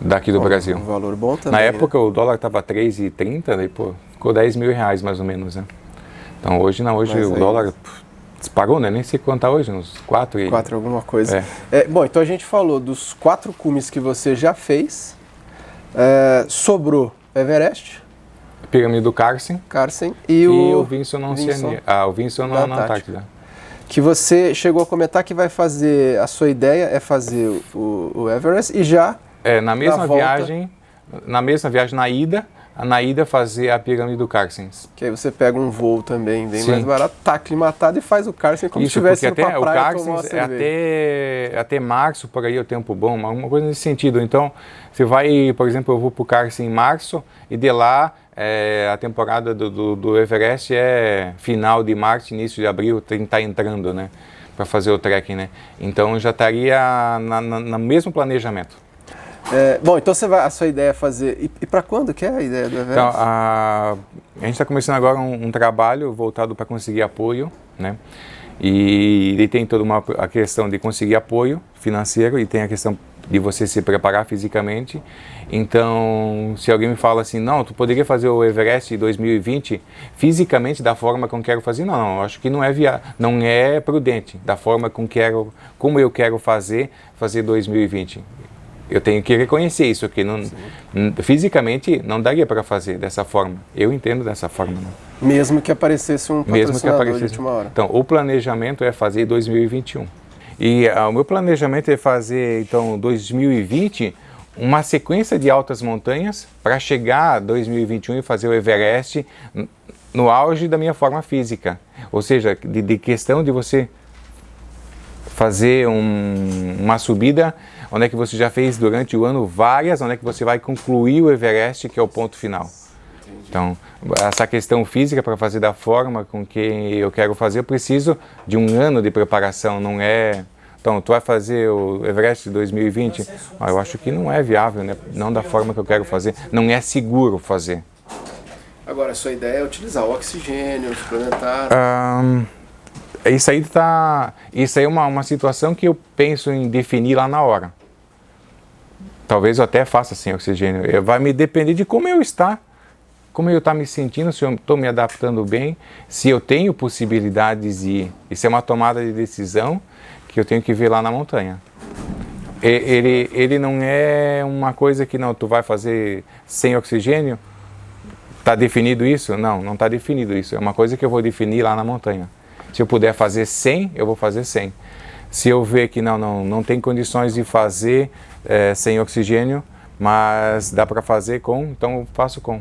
Daqui do Brasil. Um valor bom também. Na época o dólar estava 3,30, daí ficou R$10.000 mais ou menos, né? Então hoje o dólar disparou, né? Nem sei quanto está hoje, uns 4 e... 4 alguma coisa. Bom, então a gente falou dos 4 cumes que você já fez. Sobrou Everest, Pirâmide do Carson e o Vinson na Antártida. Que você chegou a comentar que vai fazer, a sua ideia é fazer o Everest e já... na mesma viagem na ida fazer a Pirâmide do Carson. Que aí você pega um voo também bem mais barato, tá aclimatado e faz o Carson como se estivesse indo pra praia tomar uma cerveja. Até março, por aí é o tempo bom, alguma coisa nesse sentido. Então, você vai, por exemplo, eu vou pro Carson em março e de lá a temporada do Everest é final de março, início de abril, tá entrando, né? Para fazer o trekking, né? Então, já estaria no mesmo planejamento. Bom, então a sua ideia é fazer... E para quando que é a ideia do Everest? Então, a gente está começando agora um trabalho voltado para conseguir apoio, né? E tem toda a questão de conseguir apoio financeiro e tem a questão de você se preparar fisicamente. Então, se alguém me fala assim, não, tu poderia fazer o Everest em 2020 fisicamente da forma como quero fazer? Não, acho que não é prudente da forma como eu quero fazer 2020. Eu tenho que reconhecer isso, que fisicamente não daria para fazer dessa forma. Eu entendo dessa forma. Né? Mesmo que aparecesse um patrocinador de última hora. Então, o planejamento é fazer 2021. E o meu planejamento é fazer, então, 2020, uma sequência de altas montanhas para chegar a 2021 e fazer o Everest no auge da minha forma física. Ou seja, de questão de você fazer uma subida onde é que você já fez durante o ano várias, onde é que você vai concluir o Everest, que é o ponto final. Entendi. Então, essa questão física para fazer da forma com que eu quero fazer, eu preciso de um ano de preparação, não é... Então, tu vai fazer o Everest 2020? Eu acho que não é viável, né? Não da forma que eu quero fazer, não é seguro fazer. Agora, a sua ideia é utilizar o oxigênio, suplementar... Isso aí é uma situação que eu penso em definir lá na hora. Talvez eu até faça sem oxigênio. Vai me depender de como eu estou me sentindo, se eu estou me adaptando bem, se eu tenho possibilidades de ir. Isso é uma tomada de decisão que eu tenho que ver lá na montanha. Ele não é uma coisa que tu vai fazer sem oxigênio. Está definido isso? Não está definido isso. É uma coisa que eu vou definir lá na montanha. Se eu puder fazer 100, eu vou fazer 100. Se eu ver que não tem condições de fazer sem oxigênio, mas dá para fazer com, então eu faço com.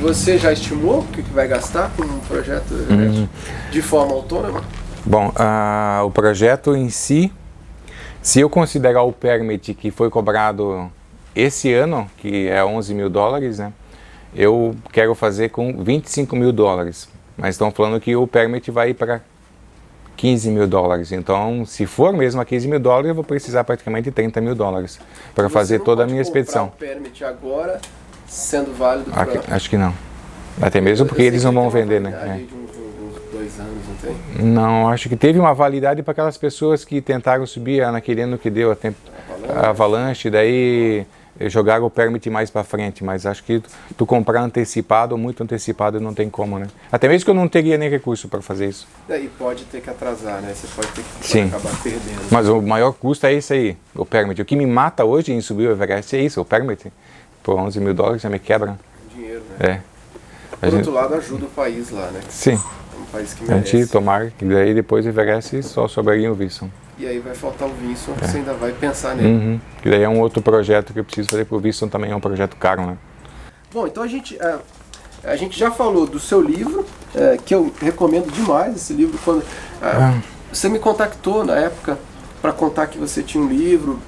Você já estimou o que vai gastar com um projeto de forma autônoma? Bom, o projeto em si, se eu considerar o permit que foi cobrado esse ano, que é $11.000, né, eu quero fazer com $25.000. Mas estão falando que o permit vai para $15.000. Então, se for mesmo a $15.000, eu vou precisar praticamente $30.000 para fazer toda a minha expedição. Você não pode comprar o permit agora, sendo válido Acho que não. Até mesmo porque eles não vão vender, né? De uns 2 anos, não tem? Não, acho que teve uma validade para aquelas pessoas que tentaram subir naquele ano que deu a avalanche, daí jogaram o permit mais para frente, mas acho que tu comprar antecipado ou muito antecipado não tem como, né? Até mesmo que eu não teria nem recurso para fazer isso. E pode ter que atrasar, né? Você pode ter que Sim. acabar perdendo. Mas o maior custo é isso aí, o permit. O que me mata hoje em subir o Everest é isso, o permit. Por $11 mil já me quebra. Dinheiro, né? Por outro lado, ajuda o país lá, né? Sim. É um país que A merece. gente tomar, e daí depois o Everest só sobraria o Wilson. E aí vai faltar o Vinson, você ainda vai pensar nele. Uhum. Que daí é um outro projeto que eu preciso fazer, porque o Wilson também é um projeto caro, né? Bom, então a gente já falou do seu livro, que eu recomendo demais esse livro. Quando você me contactou na época para contar que você tinha um livro,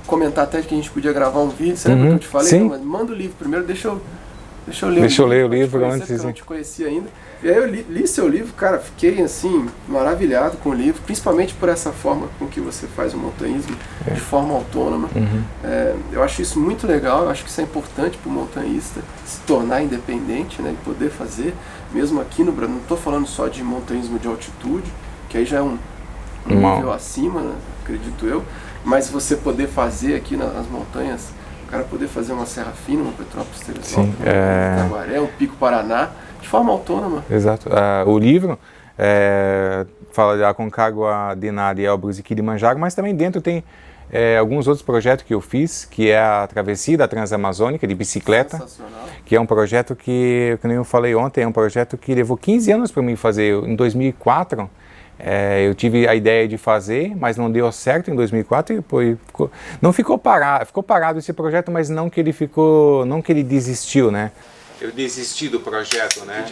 comentar até que a gente podia gravar um vídeo, você lembra que eu te falei? Sim. Não, mas manda o livro primeiro, deixa eu ler o livro antes. Eu não te conhecia ainda. E aí eu li seu livro, cara, fiquei assim, maravilhado com o livro, principalmente por essa forma com que você faz o montanhismo de forma autônoma. Eu acho isso muito legal, eu acho que isso é importante para o montanhista se tornar independente, né, e poder fazer, mesmo aqui no Brasil. Não estou falando só de montanhismo de altitude, que aí já é um nível acima, né, acredito eu, mas você poder fazer aqui nas montanhas, o cara poder fazer uma Serra Fina, uma Petrópolis Teresópolis, um Taguaré, um Pico Paraná, de forma autônoma. Exato. O livro fala de Aconcagua, Denali, Elbrus e Kilimanjaro, mas também dentro tem alguns outros projetos que eu fiz, que é a travessia da Transamazônica de bicicleta, que é um projeto que, como eu falei ontem, é um projeto que levou 15 anos para mim fazer. Em 2004, eu tive a ideia de fazer, mas não deu certo em 2004 e depois ficou parado esse projeto, mas não que ele desistiu, né? Eu desisti do projeto, né?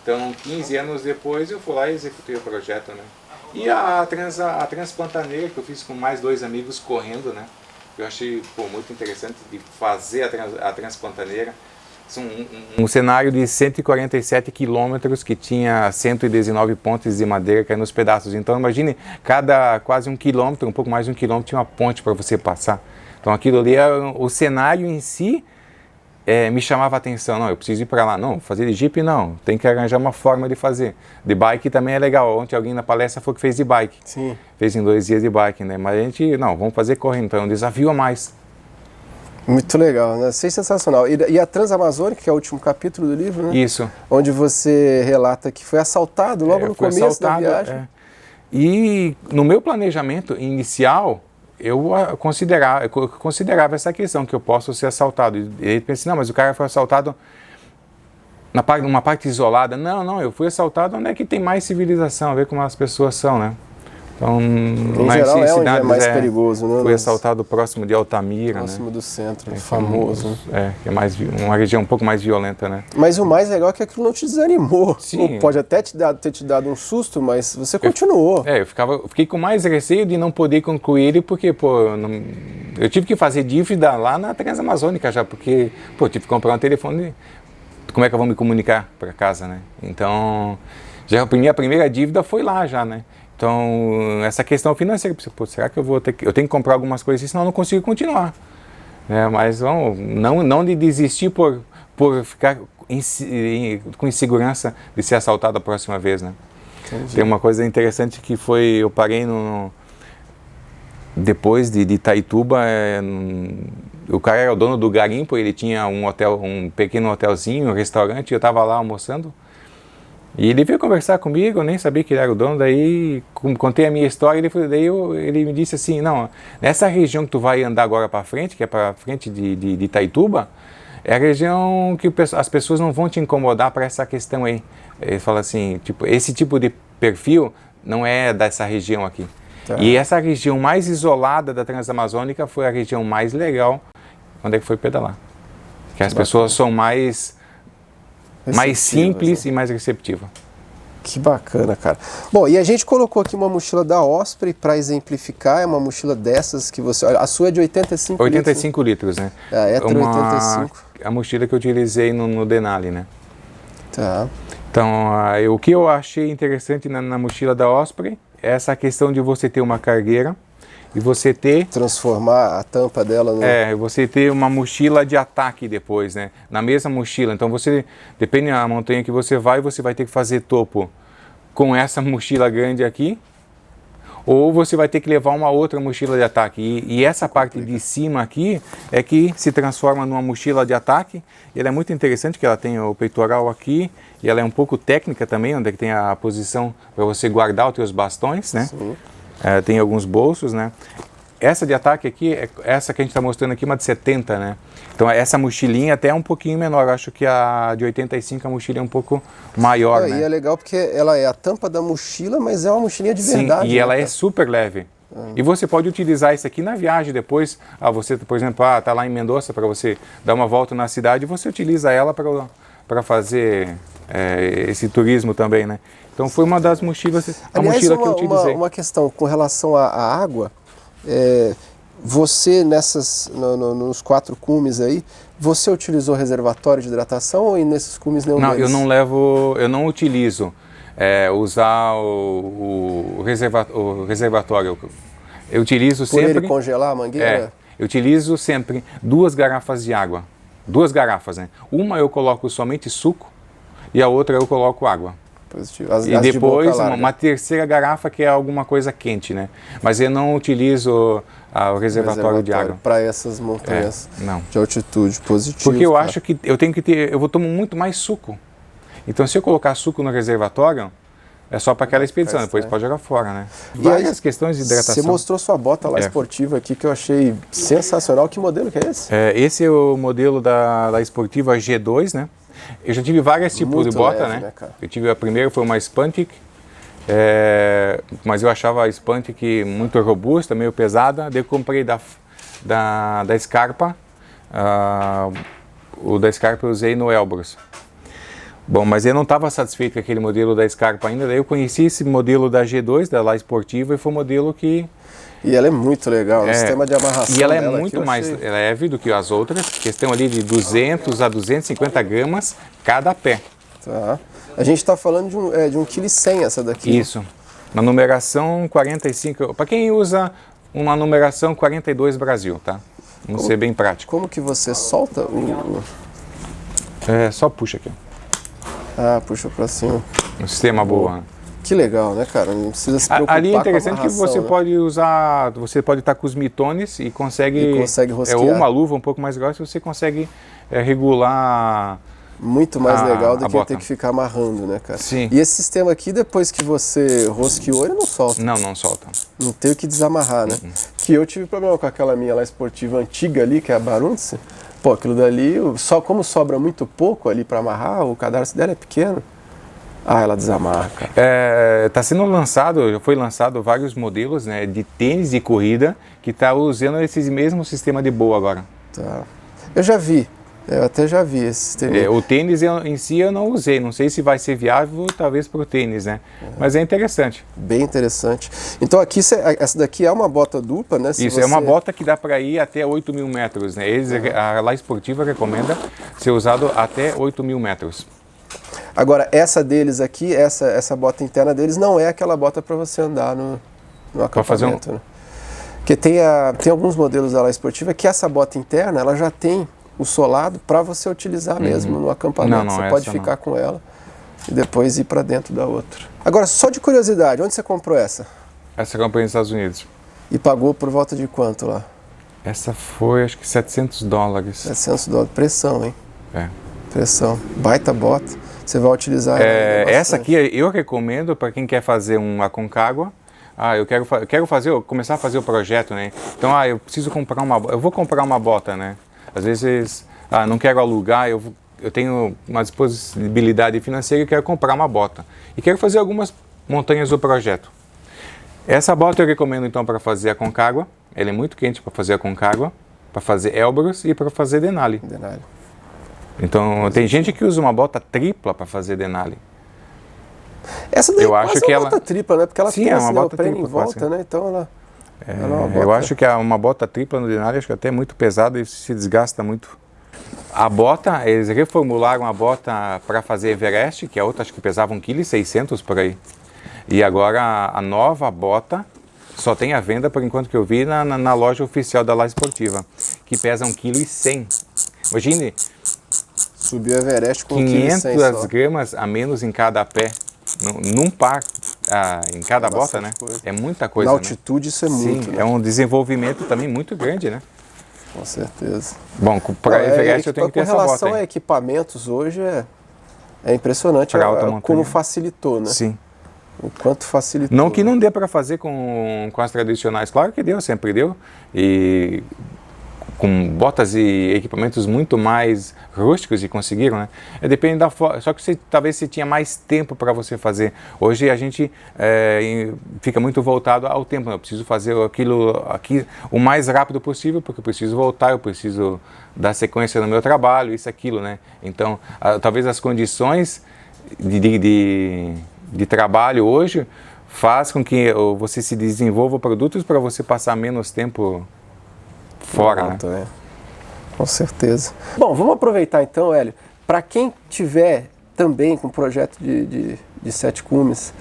Então, 15 anos depois, eu fui lá e executei o projeto, né? E a Transpantaneira, que eu fiz com mais 2 amigos correndo, né? Eu achei muito interessante de fazer a Transpantaneira. Um cenário de 147 quilômetros que tinha 119 pontes de madeira caindo nos pedaços. Então, imagine, cada quase 1 quilômetro, um pouco mais de 1 quilômetro, tinha uma ponte para você passar. Então, aquilo ali, o cenário em si, me chamava a atenção. Não, eu preciso ir para lá. Não, fazer de Jeep não, tem que arranjar uma forma de fazer. De bike também é legal. Ontem alguém na palestra falou que fez de bike. Sim. Fez em 2 dias de bike, né? Mas a gente, não, vamos fazer correndo. Então é um desafio a mais. Muito legal, né? Sensacional. E a Transamazônica, que é o último capítulo do livro, né? Isso. Onde você relata que foi assaltado logo no começo da viagem. E no meu planejamento inicial, eu considerava essa questão, que eu posso ser assaltado. E aí pensei, não, mas o cara foi assaltado numa parte isolada. Não, eu fui assaltado onde é que tem mais civilização, a ver como as pessoas são, né? Então, em geral é onde é mais perigoso, né? Fui assaltado próximo de Altamira, próximo do centro, famoso. Que é uma região um pouco mais violenta, né? Mas o mais legal é que aquilo não te desanimou. Sim. Pode até ter te dado um susto, mas você continuou. Eu fiquei com mais receio de não poder concluir ele, porque, eu tive que fazer dívida lá na Transamazônica já, porque, tive que comprar um telefone, como é que eu vou me comunicar para casa, né? Então, já a primeira dívida foi lá já, né? Então, essa questão financeira, será que eu tenho que comprar algumas coisas, senão eu não consigo continuar. Mas não de desistir por ficar com insegurança de ser assaltado a próxima vez, né? Entendi. Tem uma coisa interessante que eu parei depois de Itaituba, o cara era o dono do garimpo, ele tinha um pequeno hotelzinho, um restaurante, eu estava lá almoçando. E ele veio conversar comigo, eu nem sabia que ele era o dono, daí contei a minha história, ele me disse assim, não, nessa região que tu vai andar agora para frente, que é para frente de Itaituba, é a região que as pessoas não vão te incomodar para essa questão aí. Ele fala assim, esse tipo de perfil não é dessa região aqui. Tá. E essa região mais isolada da Transamazônica foi a região mais legal, onde é que foi pedalar. Que as pessoas são mais simples, né? E mais receptiva. Que bacana, cara. Bom, e a gente colocou aqui uma mochila da Osprey para exemplificar, é uma mochila dessas que a sua é de 85 litros. 85 litros, né? É 85. A mochila que eu utilizei no Denali, né? Tá. Então, o que eu achei interessante na mochila da Osprey é essa questão de você ter uma cargueira, e você ter... Transformar a tampa dela no... você ter uma mochila de ataque depois, né? Na mesma mochila. Então você, depende da montanha que você vai ter que fazer topo com essa mochila grande aqui, ou você vai ter que levar uma outra mochila de ataque. E essa parte de cima aqui é que se transforma numa mochila de ataque. E ela é muito interessante, que ela tem o peitoral aqui, e ela é um pouco técnica também, onde tem a posição para você guardar os seus bastões, né? Tem alguns bolsos, né? Essa de ataque aqui, essa que a gente está mostrando aqui, uma de 70, né? Então essa mochilinha até é um pouquinho menor. Eu acho que a de 85, a mochila é um pouco maior, né? E é legal porque ela é a tampa da mochila, mas é uma mochilinha de verdade. Sim, e ela é super leve. E você pode utilizar isso aqui na viagem depois. Você, por exemplo, tá lá em Mendoza, para você dar uma volta na cidade, você utiliza ela para fazer esse turismo também, né? Então foi uma das mochilas, mochila que eu utilizei. Uma questão com relação à água, você nos 4 cumes aí, você utilizou reservatório de hidratação ou nesses cumes nenhum deles? Eu não utilizo usar o reservatório. Eu utilizo sempre... Por ele congelar a mangueira? Eu utilizo sempre 2 garrafas de água. 2 garrafas, né? Uma eu coloco somente suco e a outra eu coloco água. Positivo. E depois uma terceira garrafa que é alguma coisa quente, né? Mas eu não utilizo o reservatório de água. Para essas montanhas não. de altitude, positivo. Porque eu acho que eu vou tomar muito mais suco. Então se eu colocar suco no reservatório, é só para aquela expedição, depois pode jogar fora, né? Várias questões de hidratação. Você mostrou sua bota lá esportiva aqui que eu achei sensacional. Que modelo que é esse? Esse é o modelo da esportiva G2, né? Eu já tive vários tipos de bota, né? Eu tive a primeira, foi uma Spantic, mas eu achava a Spantic muito robusta, meio pesada. Daí eu comprei da Scarpa, o da Scarpa eu usei no Elbrus. Bom, mas eu não estava satisfeito com aquele modelo da Scarpa ainda, daí eu conheci esse modelo da G2, da La Esportiva, e foi um modelo que... E ela é muito legal, o sistema de amarração. E ela é muito mais leve do que as outras, questão ali de 200 a 250 gramas cada pé. Tá. A gente está falando de 1,1 kg essa daqui. Isso. Uma numeração 45. Para quem usa uma numeração 42 Brasil, tá? Vamos ser bem prático. Como que você solta o... só puxa aqui. Puxa para cima. Um sistema boa. Que legal, né, cara? Não precisa se preocupar. Ali é interessante que você né? pode usar, você pode estar com os mitones e consegue rosquear. Ou uma luva um pouco mais grossa, você consegue regular. Muito mais legal do que ter que ficar amarrando, né, cara? Sim. E esse sistema aqui, depois que você rosqueou, ele não solta. Não solta. Não tem o que desamarrar, né? Que eu tive problema com aquela minha lá esportiva antiga ali, que é a Barunce. Pô, aquilo dali, como sobra muito pouco ali para amarrar, o cadarço dela é pequeno. Ela desamarra, cara. Tá sendo lançado, já foi lançado vários modelos, né, de tênis de corrida que tá usando esse mesmo sistema de boa agora. Tá. Eu até já vi esse tênis. O tênis em si eu não usei, não sei se vai ser viável talvez para o tênis, né? Mas é interessante. Bem interessante. Então aqui, essa daqui é uma bota dupla, né? Isso, é uma bota que dá para ir até 8.000 metros, né? A La Esportiva recomenda ser usado até 8.000 metros. Agora, essa deles aqui, essa bota interna deles não é aquela bota para você andar no acampamento, né? Porque tem alguns modelos da La Esportiva que essa bota interna, ela já tem o solado para você utilizar mesmo no acampamento. Você pode ficar com ela e depois ir para dentro da outra. Agora, só de curiosidade, onde você comprou essa? Essa eu comprei nos Estados Unidos. E pagou por volta de quanto lá? Essa foi, acho que $700. $700, pressão, hein? Pressão. Baita bota. Você vai utilizar ela essa aqui eu recomendo para quem quer fazer uma Aconcagua. Eu quero começar a fazer o projeto, né? Então, eu preciso comprar eu vou comprar uma bota, né? Às vezes, não quero alugar, eu tenho uma disponibilidade financeira e quero comprar uma bota. E quero fazer algumas montanhas do projeto. Essa bota eu recomendo então para fazer a Aconcagua. Ela é muito quente para fazer a Aconcagua, para fazer Elbrus e para fazer Denali. Então, tem gente que usa uma bota tripla para fazer Denali. Essa daí é uma bota tripla, né? Porque ela tem uma bota tripla em volta, né? Então ela é uma bota... Eu acho que uma bota tripla no Denali, acho que até é muito pesada e se desgasta muito. A bota, eles reformularam a bota para fazer Everest, que a outra acho que pesava 1,6 kg por aí. E agora a nova bota Só tem a venda, por enquanto que eu vi, na loja oficial da La Esportiva, que pesa 1,1 kg. Imagine, Subiu o Everest com 500 gramas a menos em cada pé, num par, em cada bota, né? Coisa. É muita coisa, Na né? altitude isso é muito. Sim, né? é um desenvolvimento também muito grande, né? Com certeza. Bom, para Everest eu tenho que ter essa bota. Com relação a equipamentos hoje é impressionante como facilitou, né? Sim. O quanto facilitou. Não que não dê para fazer com as tradicionais, claro que deu, sempre deu. E com botas e equipamentos muito mais rústicos e conseguiram, né? Depende da forma, só que talvez você tinha mais tempo para você fazer. Hoje a gente fica muito voltado ao tempo, né? Eu preciso fazer aquilo aqui o mais rápido possível, porque eu preciso voltar, eu preciso dar sequência no meu trabalho, isso, aquilo, né? Então, talvez as condições de trabalho hoje faz com que você se desenvolva produtos para você passar menos tempo fora, né? Com certeza. Bom, vamos aproveitar então, Hélio, para quem tiver também com projeto de 7 cumes,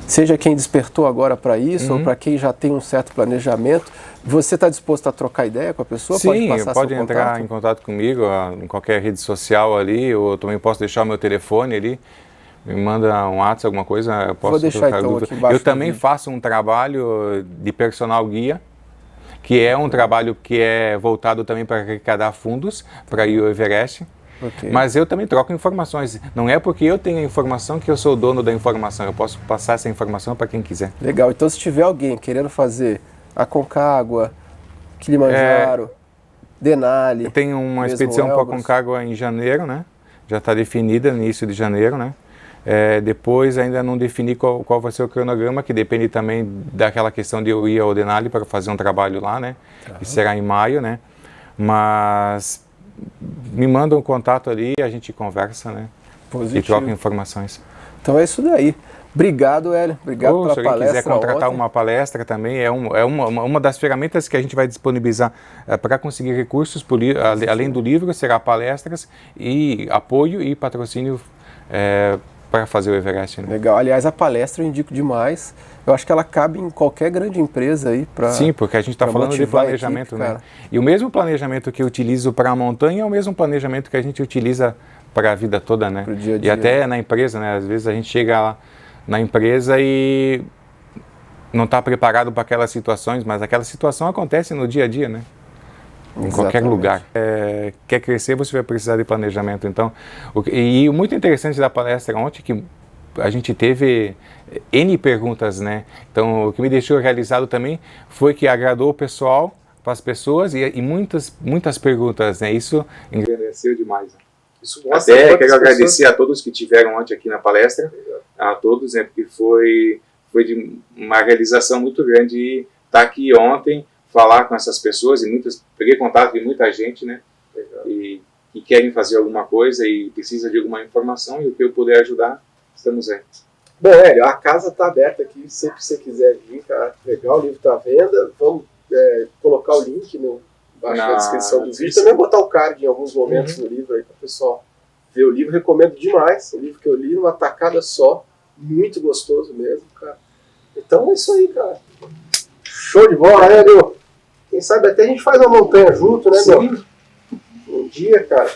seja quem despertou agora para isso, ou para quem já tem um certo planejamento, você está disposto a trocar ideia com a pessoa? Sim, pode entrar em contato comigo em qualquer rede social ali, ou eu também posso deixar o meu telefone ali. Me manda um WhatsApp, alguma coisa, eu posso. Vou deixar então aqui embaixo. Eu também faço um trabalho de personal guia, que é um trabalho que é voltado também para arrecadar fundos para ir ao Everest. Okay. Mas eu também troco informações. Não é porque eu tenho a informação que eu sou o dono da informação. Eu posso passar essa informação para quem quiser. Legal. Então, se tiver alguém querendo fazer Aconcagua, Kilimanjaro, Denali... Tem uma expedição para Aconcagua em janeiro, né? Já está definida no início de janeiro, né? Depois ainda não defini qual vai ser o cronograma, que depende também daquela questão de eu ir ao Denali para fazer um trabalho lá, né? Que será em maio, né? Mas me manda um contato ali, a gente conversa, né? Positivo. E troca informações. Então é isso daí. Obrigado, Hélio. Obrigado pela palestra. Se alguém quiser contratar uma palestra também, é uma das ferramentas que a gente vai disponibilizar para conseguir recursos, além do livro, será palestras e apoio e patrocínio para fazer o Everest. Né? Legal. Aliás, a palestra eu indico demais. Eu acho que ela cabe em qualquer grande empresa aí para... Sim, porque a gente está falando de planejamento, equipe, né? E o mesmo planejamento que eu utilizo para a montanha é o mesmo planejamento que a gente utiliza para a vida toda, né? Pro dia a dia. E até na empresa, né? Às vezes a gente chega lá na empresa e não está preparado para aquelas situações, mas aquela situação acontece no dia a dia, né? Em qualquer lugar. Quer crescer, você vai precisar de planejamento. Então, e o muito interessante da palestra ontem, que a gente teve N perguntas, né? Então, o que me deixou realizado também foi que agradou o pessoal, para as pessoas, e muitas perguntas, né? Isso engrandeceu demais. Né? Isso mostra. Até quero agradecer a todos que tiveram ontem aqui na palestra, a todos, né? Porque foi de uma realização muito grande estar aqui ontem, falar com essas pessoas, e peguei contato de muita gente, né? E querem fazer alguma coisa e precisa de alguma informação, e o que eu puder ajudar, estamos aí. Bom, Hélio, a casa está aberta aqui, sempre que você quiser vir, cara. Legal, o livro está à venda. Vamos colocar o link embaixo da descrição do vídeo. Também botar o card em alguns momentos no livro aí para o pessoal ver o livro. Recomendo demais. O livro que eu li numa tacada só. Muito gostoso mesmo, cara. Então é isso aí, cara. Show de bola, né, Hélio? Quem sabe até a gente faz uma montanha junto, né, meu? Um dia, cara.